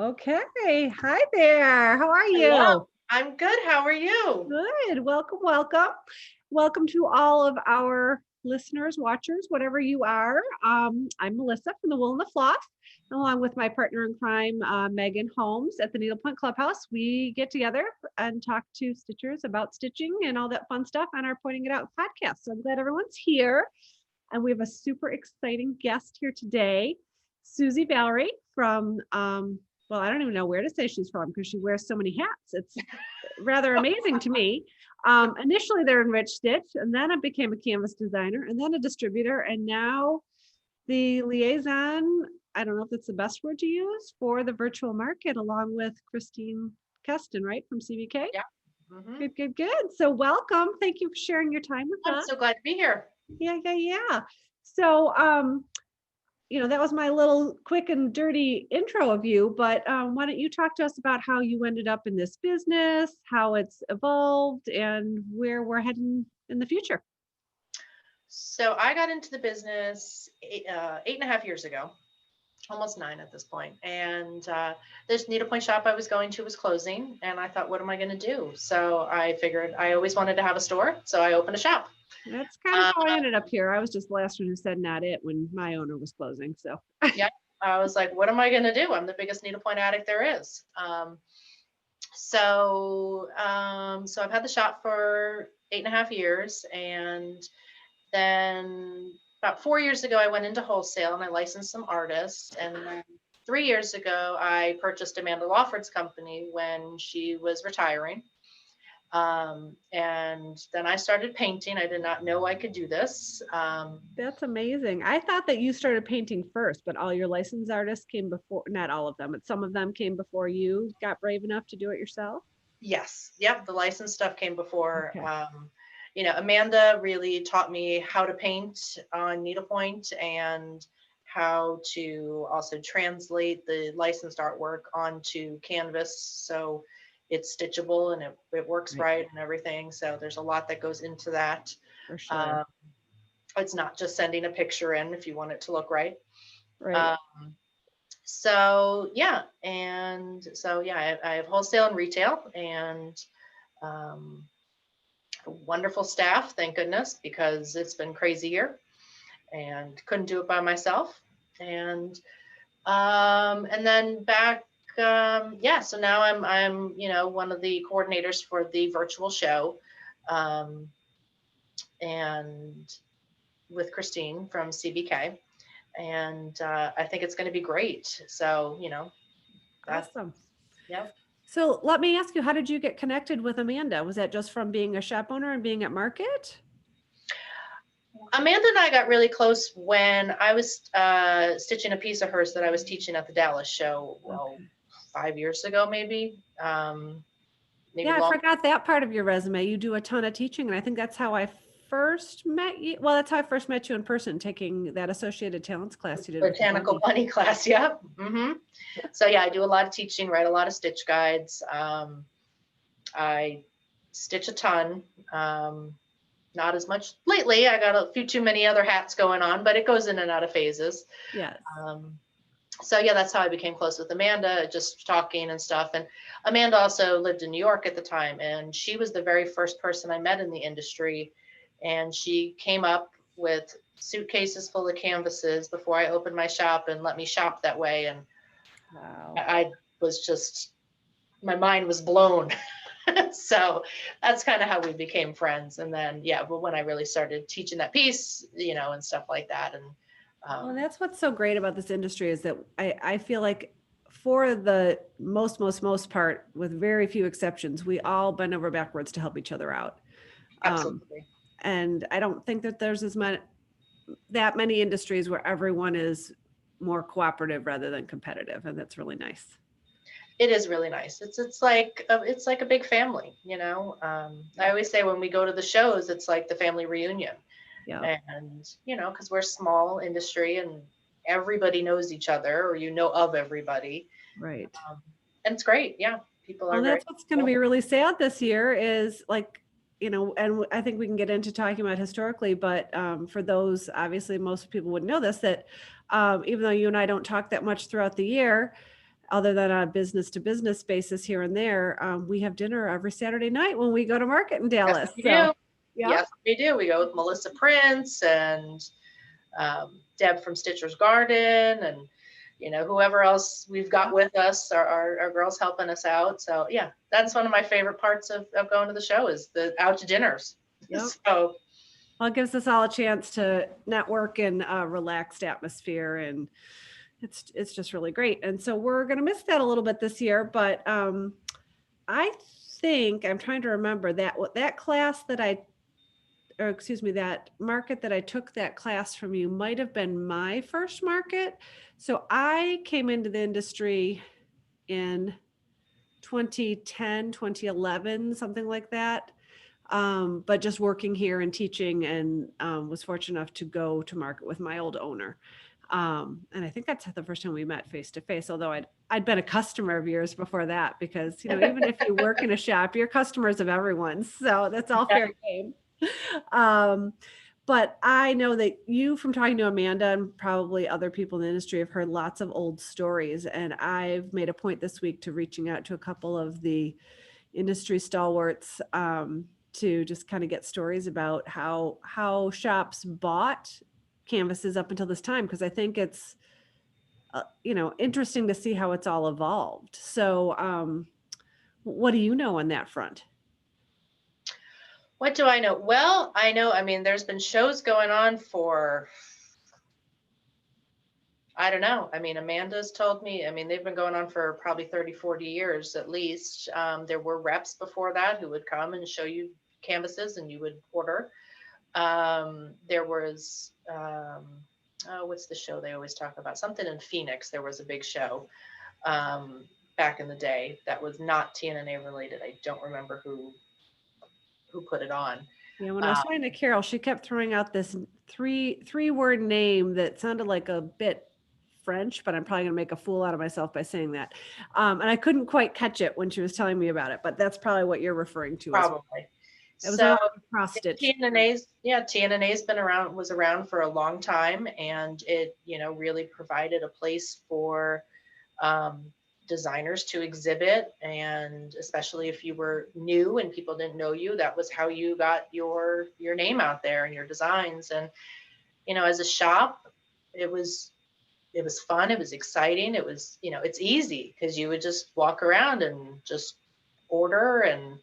Okay. Hi there. How are Hello. you? I'm good. How are you? Good. Welcome, welcome. Welcome to all of our listeners, watchers, whatever you are. I'm Melissa from the Wool and the Floss, along with my partner in crime, Megan Holmes at the Needlepoint Clubhouse. We get together and talk to stitchers about stitching and all that fun stuff on our Pointing It Out podcast. So I'm glad everyone's here. And we have a super exciting guest here today, Susie Vallerie from, well, I don't even know where to say she's from because she wears so many hats. It's rather amazing to me. Initially, they're in Rich Stitch, and then I became a canvas designer, and then a distributor, and now the liaison. I don't know if that's the best word to use for the virtual market, along with Christine Keston, right, from CVK. Yeah. hmm Good, good, good. So welcome. Thank you for sharing your time with I'm us. so glad to be here. Yeah. So, that was my little quick and dirty intro of you, but why don't you talk to us about how you ended up in this business, how it's evolved, and where we're heading in the future? So I got into the business 8.5 years ago, almost 9 at this point. And this needlepoint shop I was going to was closing. And I thought, what am I going to do? So I figured I always wanted to have a store. So I opened a shop. That's kind of Uh, how I ended up here. I was just the last one who said not it when my owner was closing. So, yeah. I was like, what am I going to do? I'm the biggest needlepoint addict there is. So I've had the shop for 8.5 years, and then about 4 years ago, I went into wholesale and I licensed some artists. And then 3 years ago, I purchased Amanda Lawford's company when she was retiring. And then I started painting. I did not know I could do this. that's amazing. I thought that you started painting first, but all your licensed artists came before, not all of them, but some of them came before you got brave enough to do it yourself. Yes, yep, the license stuff came before. Okay. Amanda really taught me how to paint on needlepoint and how to also translate the licensed artwork onto canvas so it's stitchable and it works Right. right and everything. So there's a lot that goes into that. For sure. Um, it's not just sending a picture in if you want it to look right. Right. Um, I have wholesale and retail, and um, a wonderful staff, thank goodness, because it's been crazy here and couldn't do it by myself. And then back, so now I'm one of the coordinators for the virtual show, um, and with Christine from CBK, and I think it's going to be great. So that Awesome. yeah. So let me ask you, how did you get connected with Amanda? Was that just from being a shop owner and being at market? Amanda and I got really close when I was stitching a piece of hers that I was teaching at the Dallas show, well, Okay. 5 years ago, maybe, maybe Yeah, I longer. forgot that part of your resume. You do a ton of teaching, and I think that's how I first met you. Well, that's how I first met you in person, taking that associated talents class you did with the Botanical bunny. bunny class, yeah. So yeah, I do a lot of teaching, write a lot of stitch guides. I stitch a ton. Not as much lately. I got a few too many other hats going on, but it goes in and out of phases. Yes. Um, so yeah, that's how I became close with Amanda, just talking and stuff. And Amanda also lived in New York at the time, and she was the very first person I met in the industry. And she came up with suitcases full of canvases before I opened my shop and let me shop that way. And Wow. I was just, my mind was blown. So that's kind of how we became friends. And then, yeah, but when I really started teaching that piece, and stuff like that. And Well, that's what's so great about this industry is that I feel like for the most part, with very few exceptions, we all bend over backwards to help each other out. Um, absolutely. and I don't think that there's that many industries where everyone is more cooperative rather than competitive, and that's really nice. It is really nice. It's like a big family. I always say when we go to the shows, it's like the family reunion, Yeah, and because we're a small industry and everybody knows each other, or of everybody, right. and it's great. Yeah, people Well, are very that's what's going to cool. be really sad this year is like, and I think we can get into talking about historically, but for those, obviously, most people would know this, that even though you and I don't talk that much throughout the year, other than on a business to business basis here and there, we have dinner every Saturday night when we go to market in Yes, Dallas. we So, do. yeah. Yes, we do. We go with Melissa Prince and Deb from Stitcher's Garden, and whoever else we've got with us, our girls helping us out. So yeah, that's one of my favorite parts of going to the show, is the out to dinners. Yep. So Well, it gives us all a chance to network in a relaxed atmosphere, and it's just really great. And so we're going to miss that a little bit this year, but I think I'm trying to remember that class that that market that I took that class from you might have been my first market. So I came into the industry in 2010, 2011, something like that. But just working here and teaching, and was fortunate enough to go to market with my old owner. And I think that's the first time we met face to face, although I'd been a customer of yours before that, because, even if you work in a shop, you're customers of everyone's. So that's all fair game. But I know that you, from talking to Amanda and probably other people in the industry, have heard lots of old stories. And I've made a point this week to reaching out to a couple of the industry stalwarts, to just kind of get stories about how shops bought canvases up until this time, because I think it's interesting to see how it's all evolved. So what do you know on that front? what do I know? Well, I mean, there's been shows going on for, I don't know. I mean, Amanda's told me, I mean, they've been going on for probably 30, 40 years at least. There were reps before that who would come and show you canvases and you would order. There was, what's the show they always talk about? Something in Phoenix. There was a big show back in the day that was not TNNA related. I don't remember who put it on. Yeah, when I was talking to Carol, she kept throwing out this three-word name that sounded like a bit French, but I'm probably going to make a fool out of myself by saying that. And I couldn't quite catch it when she was telling me about it, but that's probably what you're referring to. Probably. It was a cross stitch. TNNA's was around for a long time, and it, really provided a place for designers to exhibit, and especially if you were new and people didn't know you, that was how you got your name out there and your designs. And as a shop, it was fun, it was exciting, it was, it's easy because you would just walk around and just order, and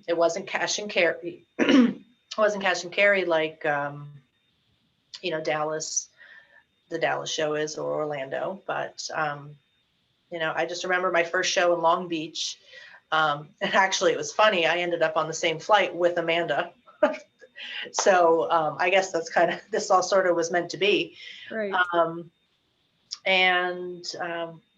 it wasn't cash and carry. It wasn't cash and carry like Dallas, the Dallas show is, or Orlando, but I just remember my first show in Long Beach. And actually, it was funny. I ended up on the same flight with Amanda. So I guess that's kind of, this all sort of was meant to be. Right. And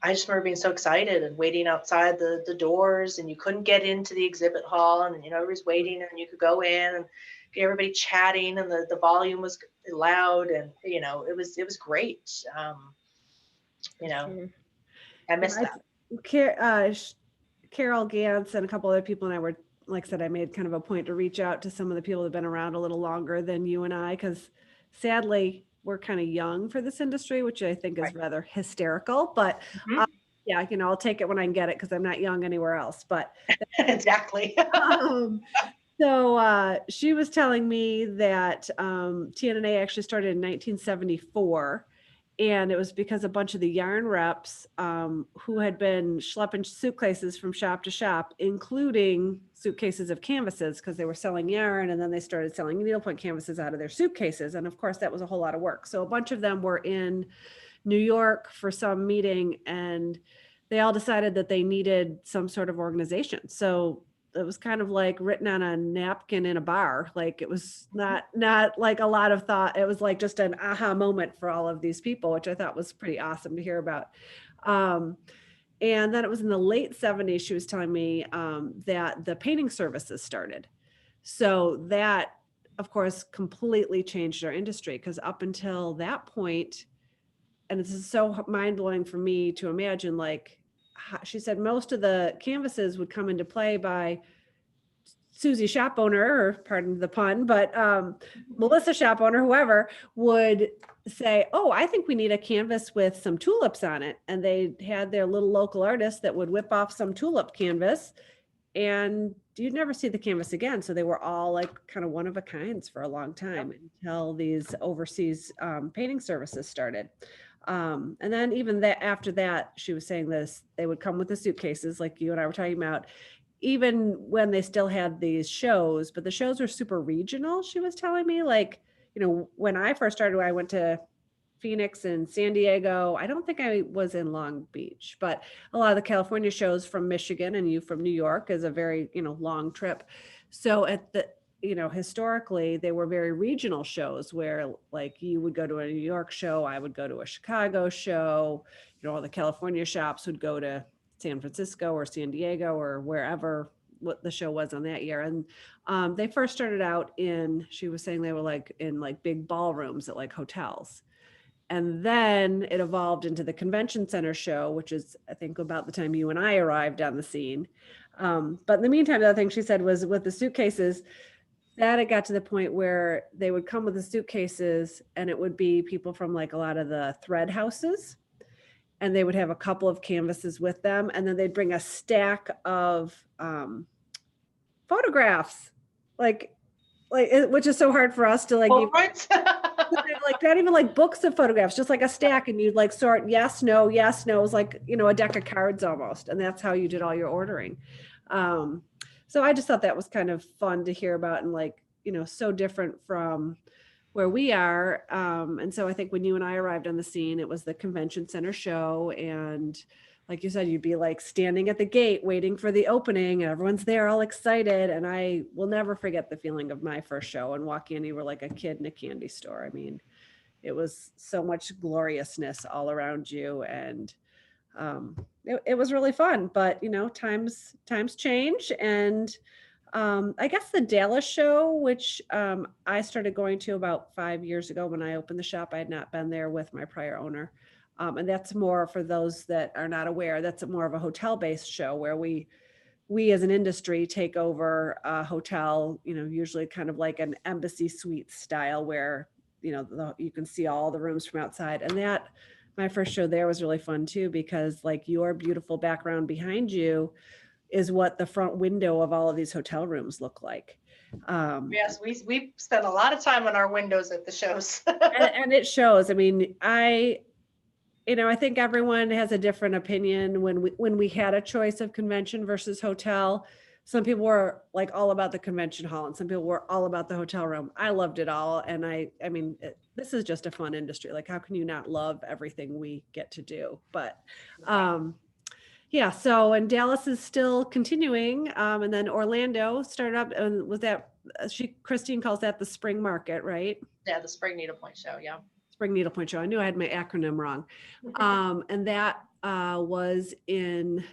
I just remember being so excited and waiting outside the doors, and you couldn't get into the exhibit hall, and everybody's waiting, and you could go in and get everybody chatting, and the volume was loud, and it was great. Sure. I missed that. Carol Gantz and a couple other people and I were, like I said, I made kind of a point to reach out to some of the people that have been around a little longer than you and I, because sadly we're kind of young for this industry, which I think is rather hysterical. But yeah, I'll take it when I can get it, because I'm not young anywhere else. But exactly. So she was telling me that TNNA actually started in 1974. And it was because a bunch of the yarn reps who had been schlepping suitcases from shop to shop, including suitcases of canvases, because they were selling yarn, and then they started selling needlepoint canvases out of their suitcases. And of course, that was a whole lot of work. So a bunch of them were in New York for some meeting, and they all decided that they needed some sort of organization. So it was kind of like written on a napkin in a bar. Like, it was not like a lot of thought. It was like just an aha moment for all of these people, which I thought was pretty awesome to hear about. And then it was in the late 70s, she was telling me that the painting services started. So that, of course, completely changed our industry, because up until that point, and this is so mind-blowing for me to imagine, like, she said most of the canvases would come into play by Susie shop owner, or pardon the pun, but Melissa shop owner, whoever, would say, oh, I think we need a canvas with some tulips on it. And they had their little local artist that would whip off some tulip canvas, and you'd never see the canvas again. So they were all like kind of one of a kinds for a long time until these overseas painting services started. And then even that after that, she was saying this, they would come with the suitcases like you and I were talking about, even when they still had these shows, but the shows were super regional. She was telling me, like, when I first started, I went to Phoenix and San Diego. I don't think I was in Long Beach, but a lot of the California shows from Michigan and you from New York is a very, long trip. So at the, historically they were very regional shows where like you would go to a New York show, I would go to a Chicago show, all the California shops would go to San Francisco or San Diego or wherever what the show was on that year. And they first started out she was saying they were like in like big ballrooms at like hotels. And then it evolved into the convention center show, which is, I think, about the time you and I arrived on the scene. But in the meantime, the other thing she said was with the suitcases, that it got to the point where they would come with the suitcases and it would be people from like a lot of the thread houses. And they would have a couple of canvases with them. And then they'd bring a stack of photographs, which is so hard for us to like, like not even like books of photographs, just like a stack, and you'd like sort yes, no. It was like, a deck of cards almost. And that's how you did all your ordering. So I just thought that was kind of fun to hear about and like, so different from where we are. And so I think when you and I arrived on the scene, it was the convention center show. And like you said, you'd be like standing at the gate waiting for the opening and everyone's there all excited. And I will never forget the feeling of my first show and walking in, you were like a kid in a candy store. I mean, it was so much gloriousness all around you. And it was really fun, but times change. And I guess the Dallas show, which I started going to about 5 years ago when I opened the shop, I had not been there with my prior owner. And that's more for those that are not aware, that's more of a hotel-based show where we as an industry take over a hotel, usually kind of like an embassy suite style where, you can see all the rooms from outside. And that, my first show there was really fun too, because like your beautiful background behind you is what the front window of all of these hotel rooms look like. Yes, we spent a lot of time on our windows at the shows. and it shows. I mean, I think everyone has a different opinion when we had a choice of convention versus hotel. Some people were like all about the convention hall and some people were all about the hotel room. I loved it all. And I mean, this is just a fun industry. Like, how can you not love everything we get to do? But yeah, so, and Dallas is still continuing. And then Orlando started up, and was that, Christine calls that the spring market, right? Yeah, the spring needlepoint show. Yeah. Spring needlepoint show. I knew I had my acronym wrong. And that was in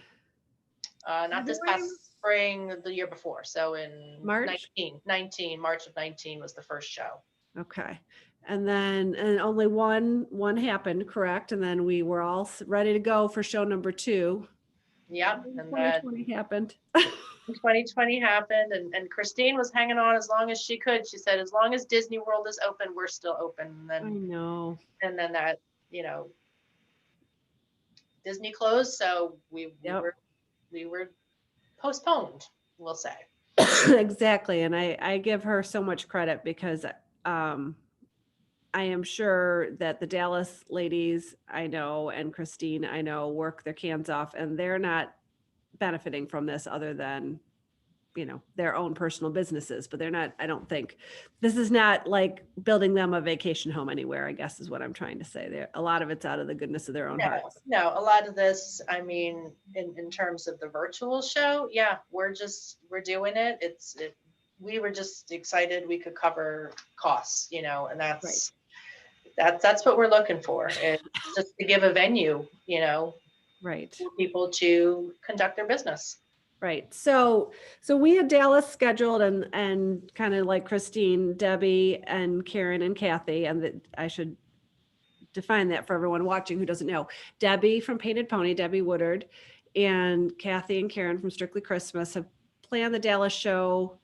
not this past spring, the year before. So in March? March of 19 was the first show. Okay. And then, and only one happened, correct? And then we were all ready to go for show number 2. Yep. And 2020 happened. 2020 happened, and Christine was hanging on as long as she could. She said, as long as Disney World is open, we're still open. And then, I know. And then that, Disney closed. So we were postponed, we'll say. Exactly. And I give her so much credit because I am sure that the Dallas ladies I know and Christine I know work their cans off, and they're not benefiting from this other than, their own personal businesses, but they're not, I don't think this is not like building them a vacation home anywhere, I guess is what I'm trying to say. A lot of it's out of the goodness of their own hearts. No, a lot of this, I mean, in terms of the virtual show, yeah, we're doing it. We were just excited we could cover costs, and that's, right. That's what we're looking for. It's just to give a venue, right, for people to conduct their business. Right. So we had Dallas scheduled and kind of like Christine, Debbie and Karen and Kathy, and I should define that for everyone watching who doesn't know. Debbie from Painted Pony, Debbie Woodard, and Kathy and Karen from Strictly Christmas have planned the Dallas show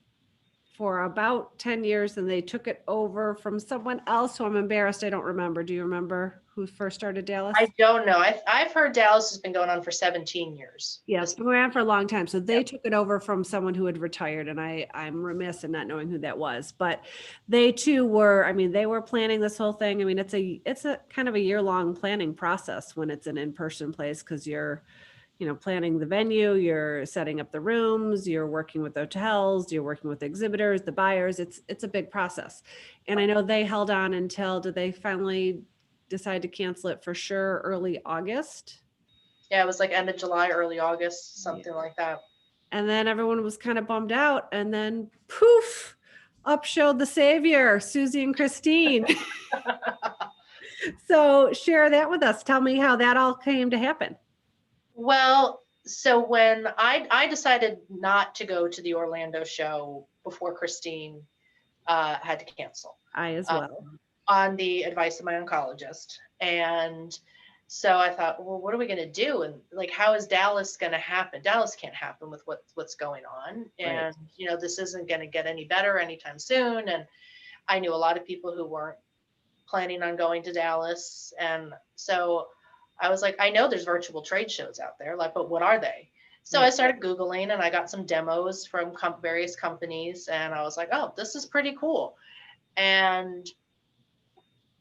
for about 10 years and they took it over from someone else. So I'm embarrassed. I don't remember. Do you remember who first started Dallas? I don't know. I've heard Dallas has been going on for 17 years. Yeah, it's been around for a long time. So they Yep. took it over from someone who had retired, and I'm remiss in not knowing who that was. But they too were, I mean, they were planning this whole thing. I mean, it's a kind of a year-long planning process when it's an in-person place, because you're, planning the venue, you're setting up the rooms, you're working with the hotels, you're working with the exhibitors, the buyers. It's a big process. And I know they held on until, did they finally decide to cancel it for sure early August? Yeah, it was like end of July, early August, something like that. And then everyone was kind of bummed out. And then poof, up showed the savior, Susie and Christine. So share that with us. Tell me how that all came to happen. Well, so when I decided not to go to the Orlando show before Christine had to cancel. I as well. On the advice of my oncologist. And so I thought, well, what are we going to do? And like, how is Dallas going to happen? Dallas can't happen with what's going on. And, Right. This isn't going to get any better anytime soon. And I knew a lot of people who weren't planning on going to Dallas. And so I was like, I know there's virtual trade shows out there, like, but what are they? So I started Googling and I got some demos from various companies. And I was like, oh, this is pretty cool. And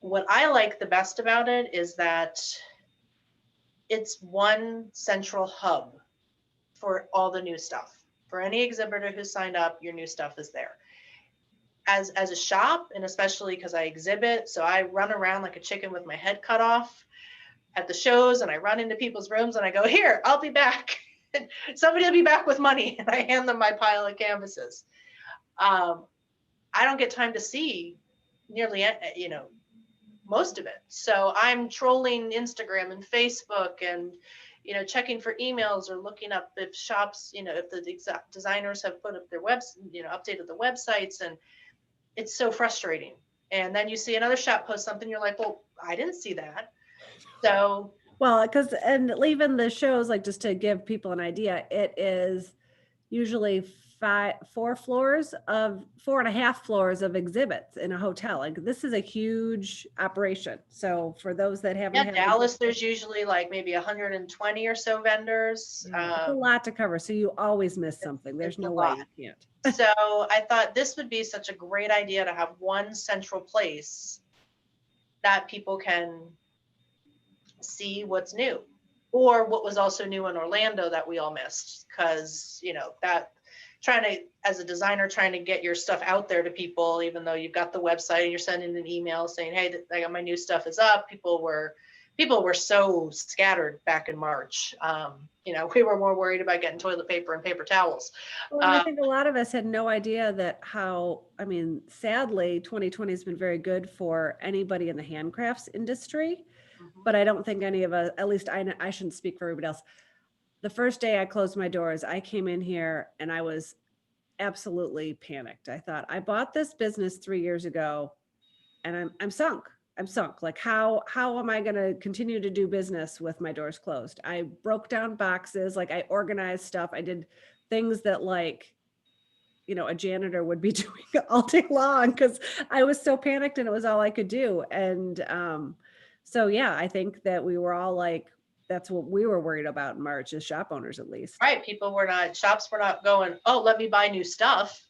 what I like the best about it is that it's one central hub for all the new stuff. For any exhibitor who signed up, your new stuff is there. As a shop, and especially because I exhibit, so I run around like a chicken with my head cut off at the shows, and I run into people's rooms and I go, here, I'll be back. Somebody will be back with money, and I hand them my pile of canvases. I don't get time to see nearly, most of it. So I'm trolling Instagram and Facebook and, checking for emails or looking up if shops, if the designers have put up their updated the websites. And it's so frustrating. And then you see another shop post something, you're like, well, I didn't see that. So. Well, and even the shows, like, just to give people an idea, it is usually 4 and a half floors of exhibits in a hotel. Like, this is a huge operation. So for those that haven't had Dallas, there's usually like maybe 120 or so vendors. it's a lot to cover. So you always miss something. There's no way you can't. So I thought this would be such a great idea to have one central place that people can see what's new, or what was also new in Orlando that we all missed. Because, that as a designer, trying to get your stuff out there to people, even though you've got the website and you're sending an email saying, hey, I got my new stuff is up. People were so scattered back in March. We were more worried about getting toilet paper and paper towels. Well, I think a lot of us had no idea sadly, 2020 has been very good for anybody in the handcrafts industry, but I don't think any of us, at least I shouldn't speak for everybody else. The first day I closed my doors, I came in here and I was absolutely panicked. I thought, I bought this business 3 years ago and I'm sunk. Like, how am I going to continue to do business with my doors closed? I broke down boxes, like I organized stuff. I did things that a janitor would be doing all day long because I was so panicked and it was all I could do. And so, yeah, I think that we were all like, that's what we were worried about in March, as shop owners, at least. Right. Shops were not going, oh, let me buy new stuff.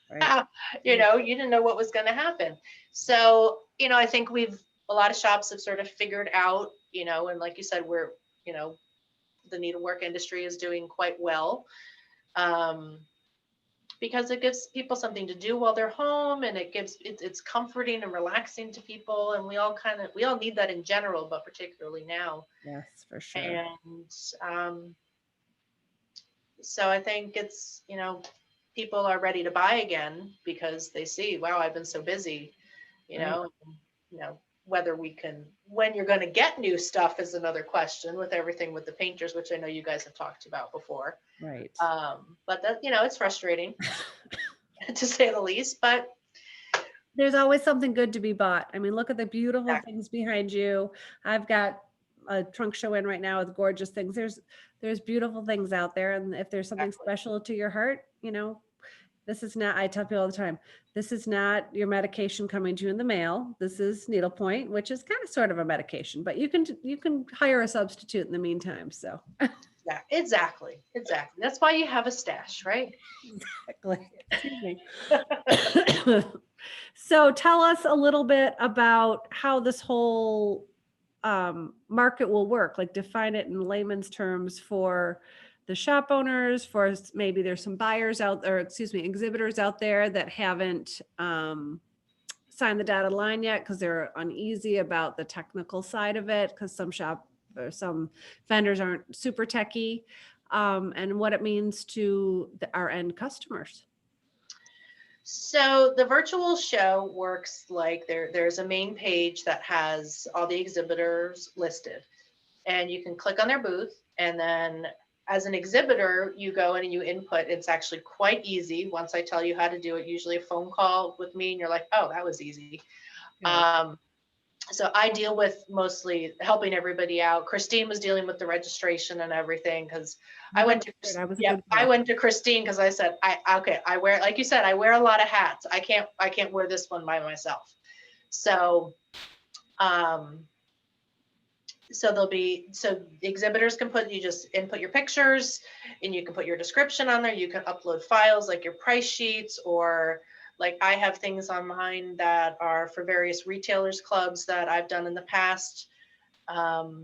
Right. You didn't know what was going to happen. So, I think a lot of shops have sort of figured out, and like you said, we're, the needlework industry is doing quite well. Because it gives people something to do while they're home, and it's comforting and relaxing to people. And we all need that in general, but particularly now. Yes, for sure. And so I think it's, people are ready to buy again because they see, wow, I've been so busy, when you're going to get new stuff is another question with everything with the painters, which I know you guys have talked about before. Right. But that, it's frustrating to say the least, but there's always something good to be bought. I mean, look at the beautiful things behind you. I've got a trunk show in right now with gorgeous things. There's beautiful things out there. And if there's something special to your heart, This is not, I tell people all the time, this is not your medication coming to you in the mail. This is needlepoint, which is kind of sort of a medication, but you can hire a substitute in the meantime. So Yeah, exactly. Exactly. That's why you have a stash, right? exactly. Excuse me. So tell us a little bit about how this whole market will work, like define it in layman's terms for the shop owners, for maybe there's some buyers out there, excuse me, exhibitors out there that haven't signed the dotted line yet because they're uneasy about the technical side of it because some shop or some vendors aren't super techy, and what it means to our end customers. So the virtual show works like there's a main page that has all the exhibitors listed, and you can click on their booth, and then as an exhibitor, you go in and you input. It's actually quite easy once I tell you how to do it. Usually a phone call with me and you're like, oh, that was easy. Right. So I deal with mostly helping everybody out. Christine was dealing with the registration and everything because I went to Christine because I said I wear, like you said, I wear a lot of hats. I can't wear this one by myself. So so the exhibitors can you just input your pictures and you can put your description on there. You can upload files like your price sheets, or like I have things on mine that are for various retailers clubs that I've done in the past. Or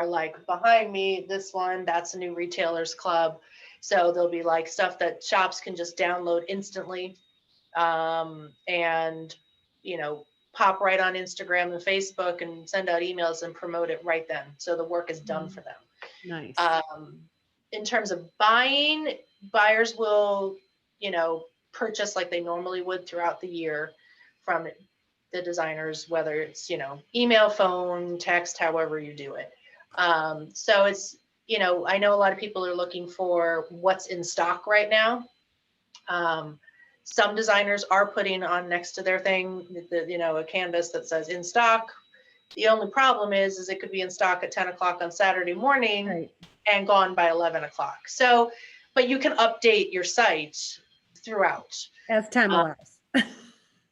like behind me, this one, that's a new retailers club. So there'll be like stuff that shops can just download instantly, and, pop right on Instagram and Facebook and send out emails and promote it right then. So the work is done for them. Nice. In terms of buying, buyers will, purchase like they normally would throughout the year from the designers, whether it's, email, phone, text, however you do it. So it's, I know a lot of people are looking for what's in stock right now. Some designers are putting on next to their thing, a canvas that says in stock. The only problem is it could be in stock at 10 o'clock on Saturday morning, right, and gone by 11 o'clock. So, but you can update your site throughout as time allows.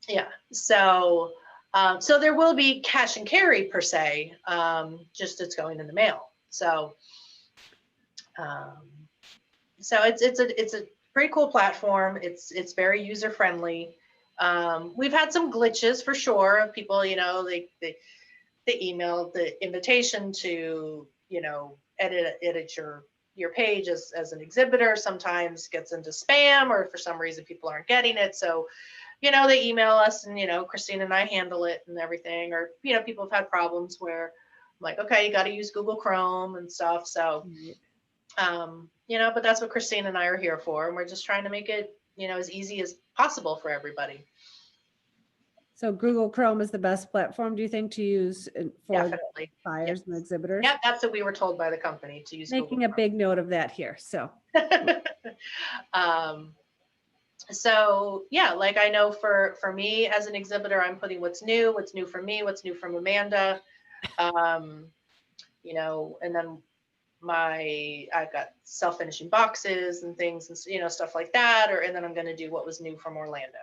Yeah. So, so there will be cash and carry per se, just it's going in the mail. So, so it's a pretty cool platform. It's very user friendly. We've had some glitches for sure. People, they email the invitation to, edit your page as an exhibitor. Sometimes gets into spam, or for some reason people aren't getting it. So, they email us and, Christine and I handle it and everything. Or, people have had problems where I'm like, okay, you got to use Google Chrome and stuff. So, but that's what Christine and I are here for. And we're just trying to make it, as easy as possible for everybody. So Google Chrome is the best platform, do you think, to use for buyers and exhibitors? Yeah, that's what we were told by the company to use. Making a big note of that here. So, so yeah, like I know for me as an exhibitor, I'm putting what's new for me, what's new from Amanda, and then I've got self-finishing boxes and things and stuff like that, and then I'm going to do what was new from Orlando.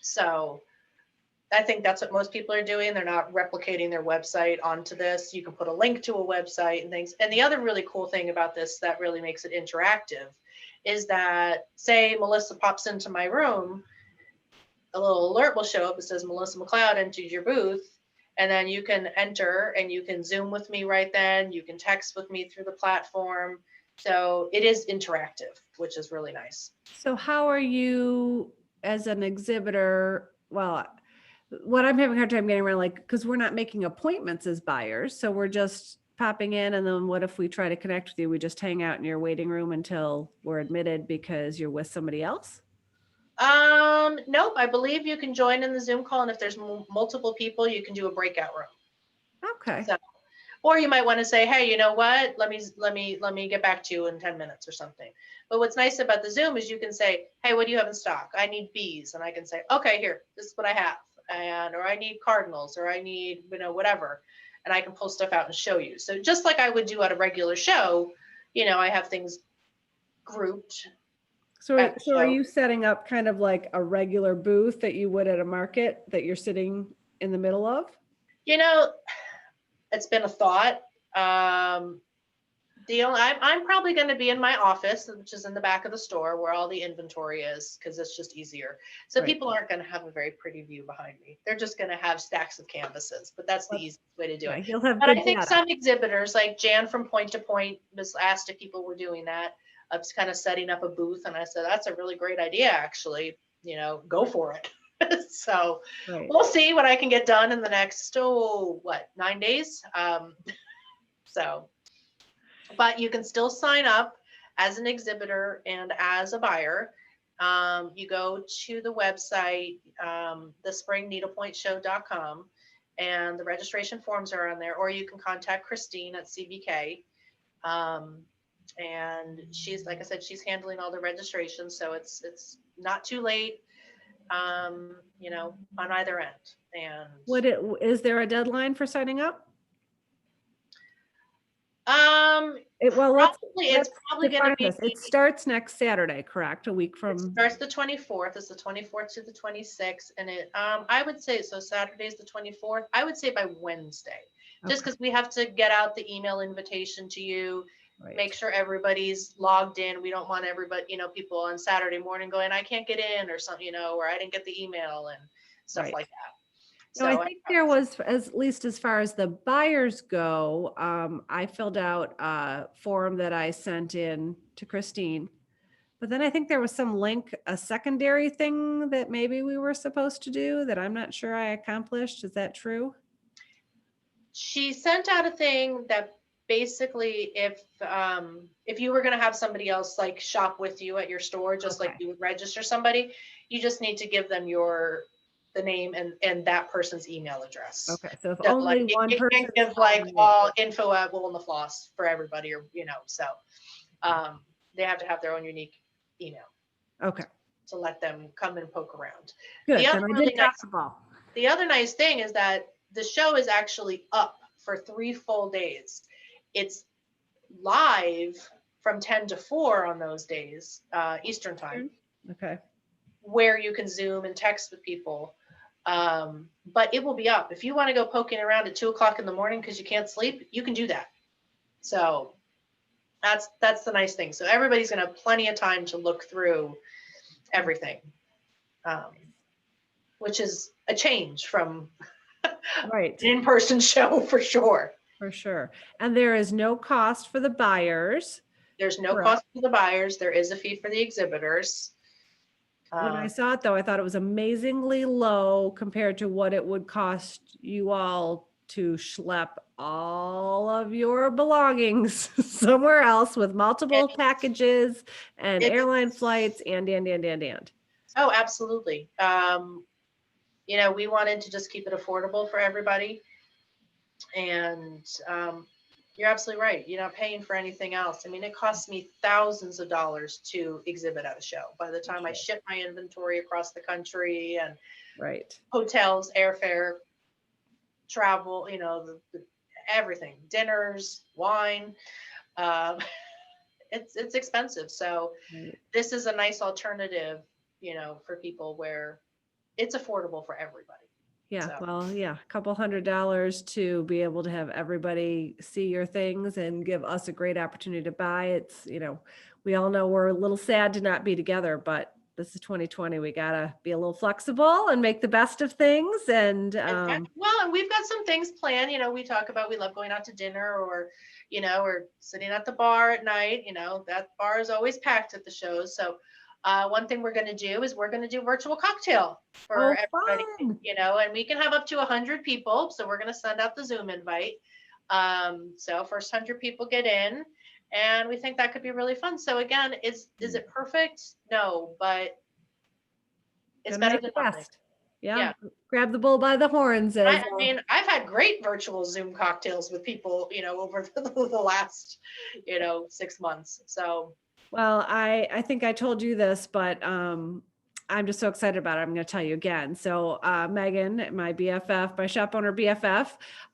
So I think that's what most people are doing. They're not replicating their website onto this. You can put a link to a website and things. And the other really cool thing about this that really makes it interactive is that, say Melissa pops into my room, a little alert will show up. It says Melissa McLeod entered your booth. And then you can enter and you can Zoom with me right then. You can text with me through the platform. So it is interactive, which is really nice. So how are you as an exhibitor? Well, what I'm having a hard time getting around, like, because we're not making appointments as buyers. So we're just popping in. And then what if we try to connect with you? We just hang out in your waiting room until we're admitted because you're with somebody else? Nope. I believe you can join in the Zoom call, and if there's multiple people, you can do a breakout room. Okay. So, or you might want to say, hey, you know what? Let me get back to you in 10 minutes or something. But what's nice about the Zoom is you can say, hey, what do you have in stock? I need bees, and I can say, okay, here, this is what I have, or I need cardinals, or I need whatever, and I can pull stuff out and show you. So just like I would do at a regular show, I have things grouped So, at the so are show. you setting up kind of like a regular booth that you would at a market that you're sitting in the middle of? You know, it's been a thought. I'm probably going to be in my office, which is in the back of the store where all the inventory is, because it's just easier. So Right. people aren't going to have a very pretty view behind me. They're just going to have stacks of canvases, but that's the But, easiest way to do yeah, it. you'll have But I good think data. some exhibitors, like Jan from Point to Point, was asked if people were doing that. I was kind of setting up a booth, and I said, that's a really great idea, actually. Go for it. So Right. we'll see what I can get done in the next, 9 days. So, but you can still sign up as an exhibitor and as a buyer. You go to the website, thespringneedlepointshow.com, and the registration forms are on there, or you can contact Christine at CBK. And she's, like I said, she's handling all the registrations, so it's not too late, on either end. And Is there a deadline for signing up? um, Well, it's probably going to define be. this. It starts next Saturday, correct? A week It from, starts the 24th. It's the 24th to the 26th, and I would say, so Saturday's the 24th. I would say by Wednesday, just okay, because we have to get out the email invitation to you, right. make sure everybody's logged in. We don't want everybody, people on Saturday morning going, I can't get in, or something, or I didn't get the email and stuff Right. like that. No, I So think there was, at least as far as the buyers go, I filled out a form that I sent in to Christine. But then I think there was some link, a secondary thing that maybe we were supposed to do that I'm not sure I accomplished. Is that true? she sent out a thing that basically, if you were going to have somebody else like shop with you at your store, just like Okay. you would register somebody, you just need to give them the name and that person's email address. Okay. So if So like only one you person can't give like info at Wool and the Floss for everybody, or so they have to have their own unique email Okay. to let them come and poke around. Good. Then I did drop the ball. The other nice thing is that the show is actually up for 3 full days. It's live from 10 to 4 on those days, Eastern time, Okay. where you can Zoom and text with people. But it will be up. If you want to go poking around at 2:00 in the morning because you can't sleep, you can do that. So that's the nice thing. So everybody's going to have plenty of time to look through everything, which is a change from Right. an in-person show for sure. For sure. And there is no cost for the buyers. There's no cost for the buyers. There is a fee for the exhibitors. When I saw it, though, I thought it was amazingly low compared to what it would cost you all to schlep all of your belongings somewhere else with multiple packages and airline flights and. Oh, absolutely. We wanted to just keep it affordable for everybody. And you're absolutely right. You're not paying for anything else. I mean, it costs me thousands of dollars to exhibit at a show. By the time I ship my inventory across the country and right, hotels, airfare, travel, everything, dinners, wine, it's expensive. So this is a nice alternative, for people where it's affordable for everybody. Yeah, So. well, yeah, a couple $100 to be able to have everybody see your things and give us a great opportunity to buy. It's, we all know we're a little sad to not be together, but this is 2020. We gotta be a little flexible and make the best of things. And and we've got some things planned. We talk about, we love going out to dinner, or or sitting at the bar at night. That bar is always packed at the shows. So one thing we're going to do is we're going to do virtual cocktail for everybody, fun. And we can have up to 100 people. So we're going to send out the Zoom invite. So first 100 people get in, and we think that could be really fun. So again, is it perfect? No, but it's better than nothing. Yeah. Grab the bull by the horns. I mean, I've had great virtual Zoom cocktails with people, over the last, 6 months. So. Well, I think I told you this, but I'm just so excited about it. I'm going to tell you again. So, Megan, my BFF, my shop owner BFF,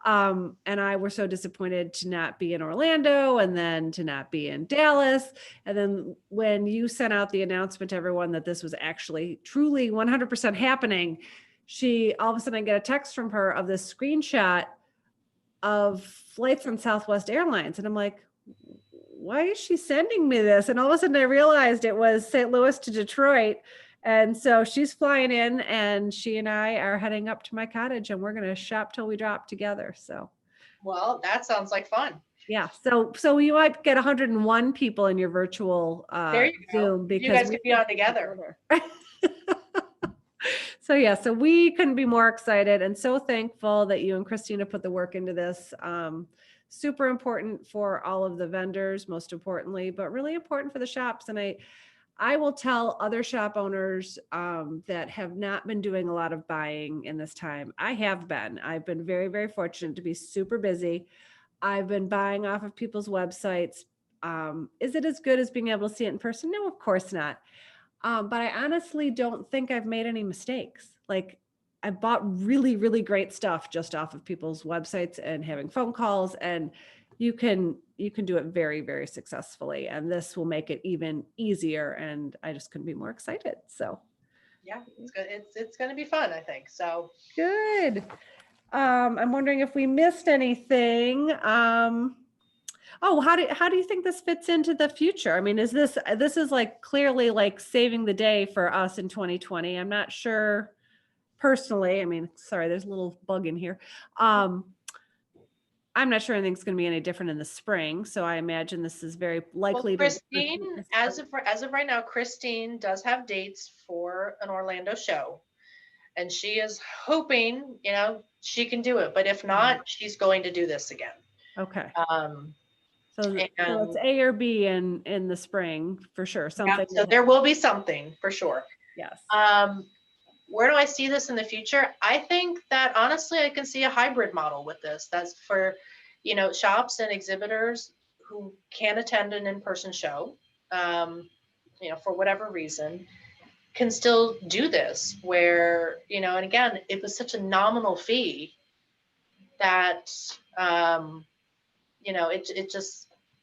and I were so disappointed to not be in Orlando and then to not be in Dallas. And then when you sent out the announcement to everyone that this was actually truly 100% happening, all of a sudden I get a text from her of this screenshot of flights on Southwest Airlines. And I'm like, why is she sending me this? And all of a sudden I realized it was St. Louis to Detroit. And so she's flying in and she and I are heading up to my cottage and we're going to shop till we drop together. So, Well, that sounds like fun. yeah. So you might get 101 people in your virtual There you go. Zoom You because guys could be on together. So yeah, so we couldn't be more excited and so thankful that you and Christina put the work into this. Super important for all of the vendors, most importantly, but really important for the shops. And I will tell other shop owners that have not been doing a lot of buying in this time. I've been very, very fortunate to be super busy. I've been buying off of people's websites. Is it as good as being able to see it in person? No, of course not. But I honestly don't think I've made any mistakes. Like I bought really, really great stuff just off of people's websites and having phone calls, and you can do it very, very successfully. And this will make it even easier. And I just couldn't be more excited. So Yeah, it's good. It's going to be fun, I think. So good. I'm wondering if we missed anything. Oh, how do you think this fits into the future? I mean, this is like clearly like saving the day for us in 2020. I'm not sure personally. I mean, sorry, there's a little bug in here. I'm not sure anything's going to be any different in the spring. So I imagine this is very likely well, to. Christine, as of right now, Christine does have dates for an Orlando show. And she is hoping, she can do it. But if not, she's going to do this again. Okay. Um, So it's A or B in the spring for sure. Something. Yeah, so there will be something for sure. Yes. Where do I see this in the future? I think that honestly, I can see a hybrid model with this. That's for, shops and exhibitors who can attend an in-person show, for whatever reason, can still do this where, and again, it was such a nominal fee that,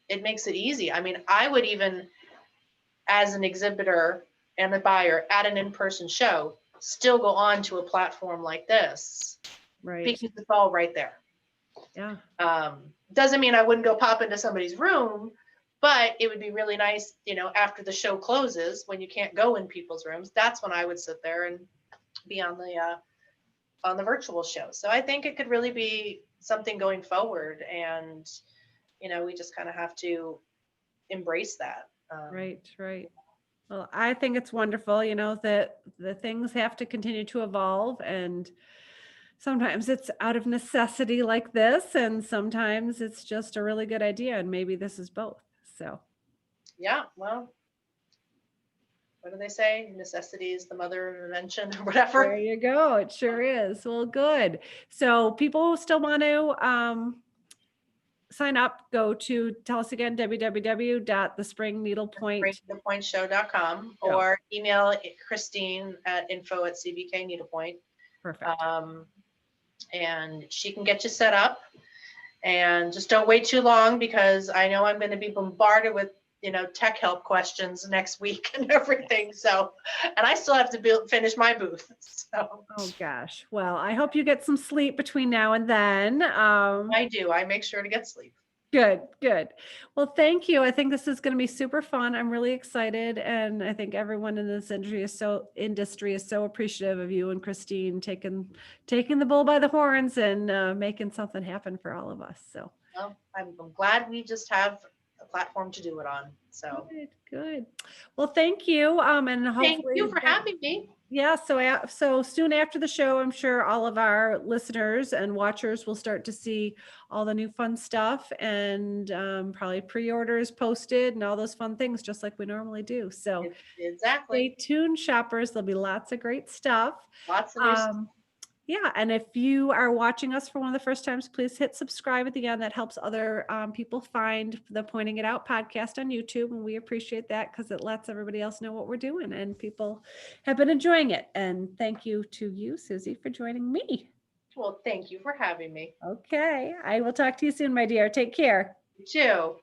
it makes it easy. I mean, I would even, as an exhibitor and a buyer at an in-person show, still go on to a platform like this, right? Because it's all right there. Yeah. Doesn't mean I wouldn't go pop into somebody's room, but it would be really nice, after the show closes, when you can't go in people's rooms, that's when I would sit there and be on the virtual show. So I think it could really be something going forward, and we just kind of have to embrace that. Right. Well, I think it's wonderful, that the things have to continue to evolve, and sometimes it's out of necessity like this, and sometimes it's just a really good idea, and maybe this is both. So yeah, well, what do they say? Necessity is the mother of invention, or whatever. There you go. It sure is. Well, good. So people still want to sign up, go to, tell us again, www.thespringneedlepointshow.com, or email Christine at info@cbkneedlepoint. Perfect. And she can get you set up, and just don't wait too long, because I know I'm going to be bombarded with tech help questions next week and everything. So, and I still have to finish my booth. So. Oh gosh. Well, I hope you get some sleep between now and then. I do. I make sure to get sleep. Good. Well, thank you. I think this is going to be super fun. I'm really excited. And I think everyone in this industry is so appreciative of you and Christine taking the bull by the horns and making something happen for all of us. So well, I'm glad we just have a platform to do it on. So good. Well, thank you. And hopefully, thank you for having me. Yeah. So soon after the show, I'm sure all of our listeners and watchers will start to see all the new fun stuff, and probably pre-orders posted and all those fun things, just like we normally do. So exactly. Stay tuned, shoppers. There'll be lots of great stuff. Lots of new stuff. Yeah, and if you are watching us for one of the first times, please hit subscribe at the end. That helps other people find the Pointing It Out podcast on YouTube, and we appreciate that because it lets everybody else know what we're doing, and people have been enjoying it. And thank you to you, Susie, for joining me. Well, thank you for having me. Okay, I will talk to you soon, my dear. Take care. You too.